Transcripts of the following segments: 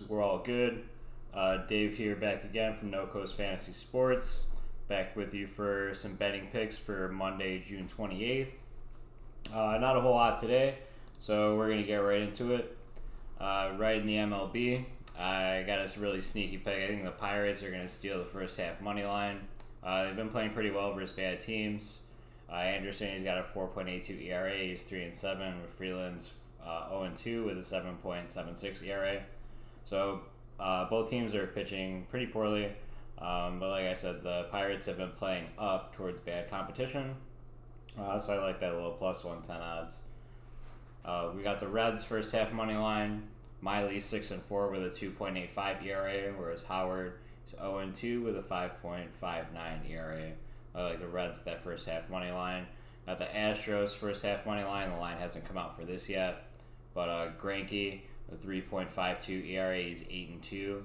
We're all good. Dave here, back again from No Coast Fantasy Sports. Back with you for some betting picks for Monday, June 28th. Not a whole lot today, so we're going to get right into it. Right in the MLB, I got us a really sneaky pick. I think the Pirates are going to steal the first half money line. They've been playing pretty well versus bad teams. Anderson, he's got a 4.82 ERA. He's 3-7 with Freeland's 0-2 with a 7.76 ERA. So both teams are pitching pretty poorly. But like I said, the Pirates have been playing up towards bad competition. So I like that little plus 110 odds. We got the Reds first half money line. Miley 6-4 with a 2.85 ERA, whereas Howard is 0-2 with a 5.59 ERA. I like the Reds that first half money line. Got the Astros first half money line. The line hasn't come out for this yet, but Greinke a 3.52 ERA. He's 8-2,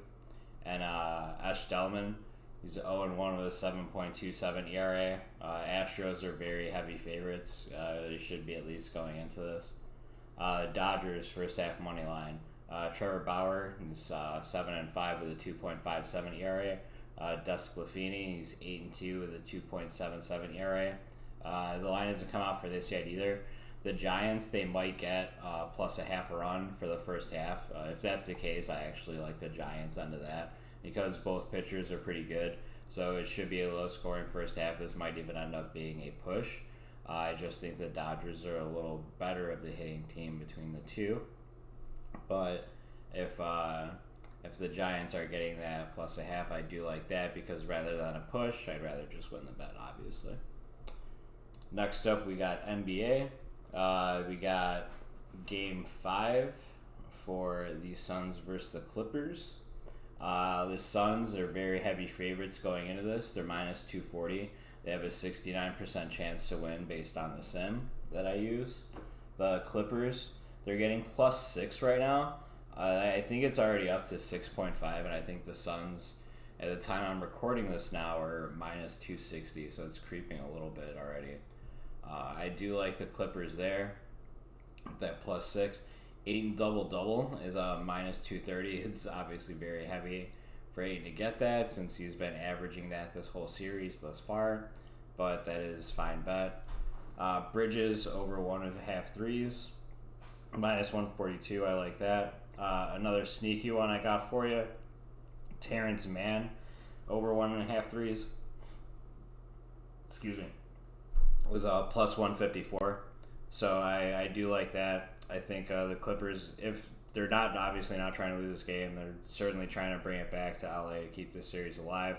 and Ash Delman, he's 0-1 with a 7.27 ERA. Astros are very heavy favorites. They should be at least going into this. Dodgers first half money line. Trevor Bauer, he's 7-5 with a 2.57 ERA. Desclafini, he's 8-2 with a 2.77 ERA. The line hasn't come out for this yet either. The Giants, they might get plus a half a run for the first half. If that's the case, I actually like the Giants under that because both pitchers are pretty good. So it should be a low scoring first half. This might even end up being a push. I just think the Dodgers are a little better of the hitting team between the two. But if the Giants are getting that plus a half, I do like that because rather than a push, I'd rather just win the bet, obviously. Next up, we got NBA. We got Game 5 for the Suns versus the Clippers. The Suns are very heavy favorites going into this. They're minus 240. They have a 69% chance to win based on the sim that I use. The Clippers, they're getting plus 6 right now. I think it's already up to 6.5, and I think the Suns, at the time I'm recording this now, are minus 260, so it's creeping a little bit already. I do like the Clippers there, that plus 6. Ayton double-double is a minus 230. It's obviously very heavy for Ayton to get that since he's been averaging that this whole series thus far, but that is fine bet. Bridges over 1.5 threes, minus 142. I like that. Another sneaky one I got for you, Terrence Mann over 1.5 threes. Excuse me. Was plus 154. So I do like that. I think the Clippers, if they're obviously not trying to lose this game, they're certainly trying to bring it back to LA to keep this series alive.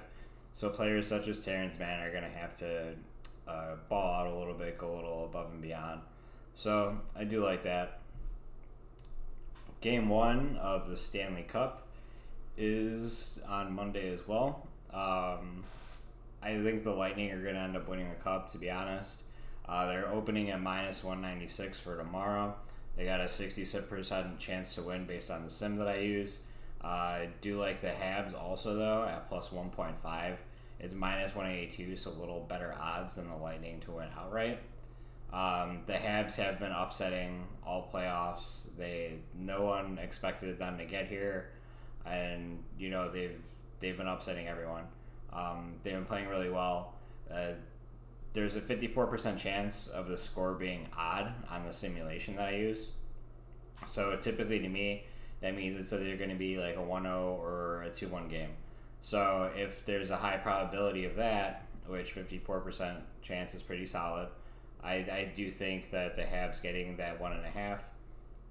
So players such as Terrence Mann are going to have to ball out a little bit, go a little above and beyond. So I do like that. Game 1 of the Stanley Cup is on Monday as well. I think the Lightning are going to end up winning the Cup, to be honest. They're opening at minus 196 for tomorrow. They got a 67% chance to win based on the sim that I use. I do like the Habs also, though, at plus 1.5. It's minus 182, so a little better odds than the Lightning to win outright. The Habs have been upsetting all playoffs. No one expected them to get here, and they've been upsetting everyone. They've been playing really well. There's a 54% chance of the score being odd on the simulation that I use. So typically to me, that means it's either going to be like a 1-0 or a 2-1 game. So if there's a high probability of that, which 54% chance is pretty solid, I do think that the Habs getting that 1.5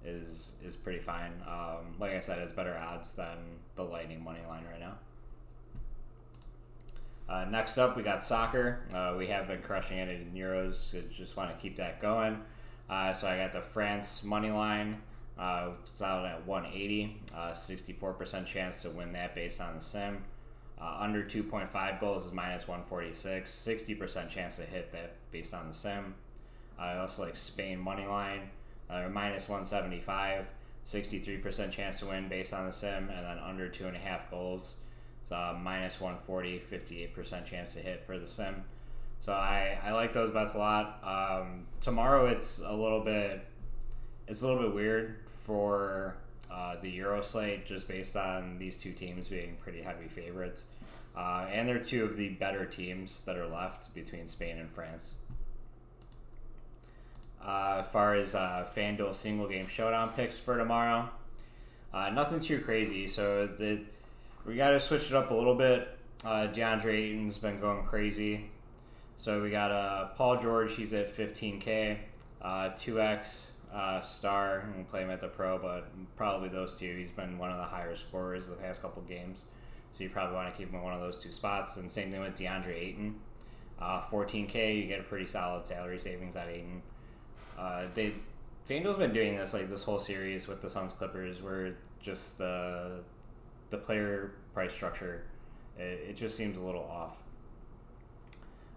is pretty fine. Like I said, it's better odds than the Lightning money line right now. Next up, we got soccer. We have been crushing it in Euros. So just want to keep that going. So I got the France money line. It's out at 180. 64% chance to win that based on the sim. Under 2.5 goals is minus 146. 60% chance to hit that based on the sim. I also like Spain money line. Minus 175. 63% chance to win based on the sim. And then under 2.5 goals. It's minus 140, 58% chance to hit for the sim. So I like those bets a lot. Tomorrow it's a little bit weird for the Euro slate just based on these two teams being pretty heavy favorites. And they're two of the better teams that are left between Spain and France. As far as FanDuel single game showdown picks for tomorrow, nothing too crazy. So we got to switch it up a little bit. DeAndre Ayton's been going crazy. So we got Paul George, he's at 15K, 2X star, and we'll play him at the pro, but probably those two. He's been one of the higher scorers the past couple games, so you probably want to keep him in one of those two spots. And same thing with DeAndre Ayton, 14K, you get a pretty solid salary savings at Ayton. FanDuel's been doing this like this whole series with the Suns Clippers, where just the player price structure, it just seems a little off.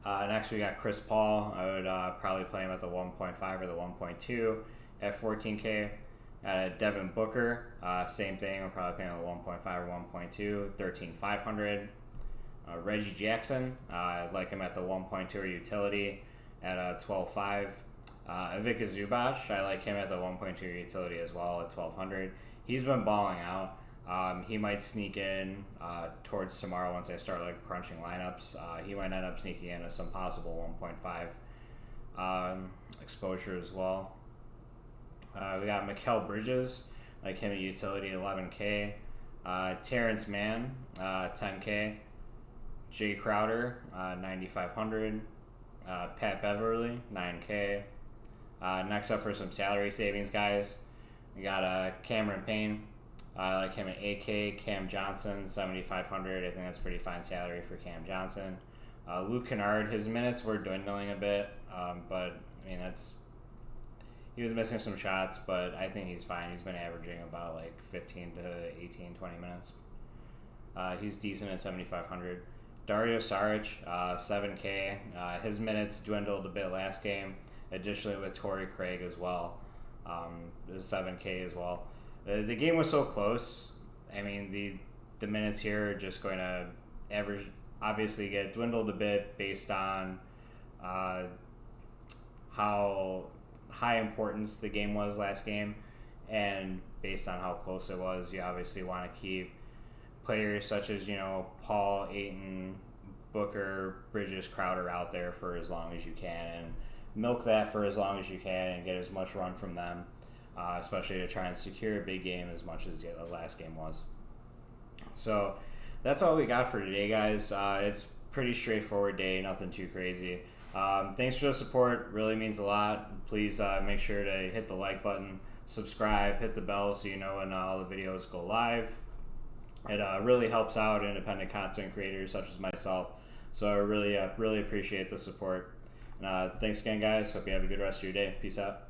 Next we got Chris Paul. I would probably play him at the 1.5 or the 1.2 at 14K. Devin Booker, same thing. I'm probably playing at the 1.5 or 1.2, 13,500. Reggie Jackson, I'd like him at the 1.2 or utility at 12.5. Ivica Zubac, I like him at the 1.2 utility as well at 1,200. He's been balling out. He might sneak in towards tomorrow once I start like crunching lineups. He might end up sneaking in as some possible 1.5 exposure as well. We got Mikal Bridges, like him at utility 11K. Terrence Mann 10K. Jay Crowder 9,500. Pat Beverly 9K. Next up for some salary savings, guys, we got Cameron Payne. I like him at 8K. Cam Johnson, 7,500. I think that's pretty fine salary for Cam Johnson. Luke Kennard, his minutes were dwindling a bit, but I mean he was missing some shots, but I think he's fine. He's been averaging about like 15 to 18, 20 minutes. He's decent at 7,500. Dario Saric, 7K. His minutes dwindled a bit last game. Additionally, with Torrey Craig as well, is 7K as well. The game was so close. I mean, the minutes here are just going to obviously get dwindled a bit based on how high importance the game was last game, and based on how close it was. You obviously want to keep players such as Paul, Ayton, Booker, Bridges, Crowder out there for as long as you can, and milk that for as long as you can and get as much run from them. Especially to try and secure a big game as much as the last game was. So that's all we got for today, guys. It's pretty straightforward day, nothing too crazy. Thanks for the support, really means a lot. Please make sure to hit the like button, subscribe, hit the bell so you know when all the videos go live. It really helps out independent content creators such as myself. So I really appreciate the support. Thanks again, guys. Hope you have a good rest of your day. Peace out.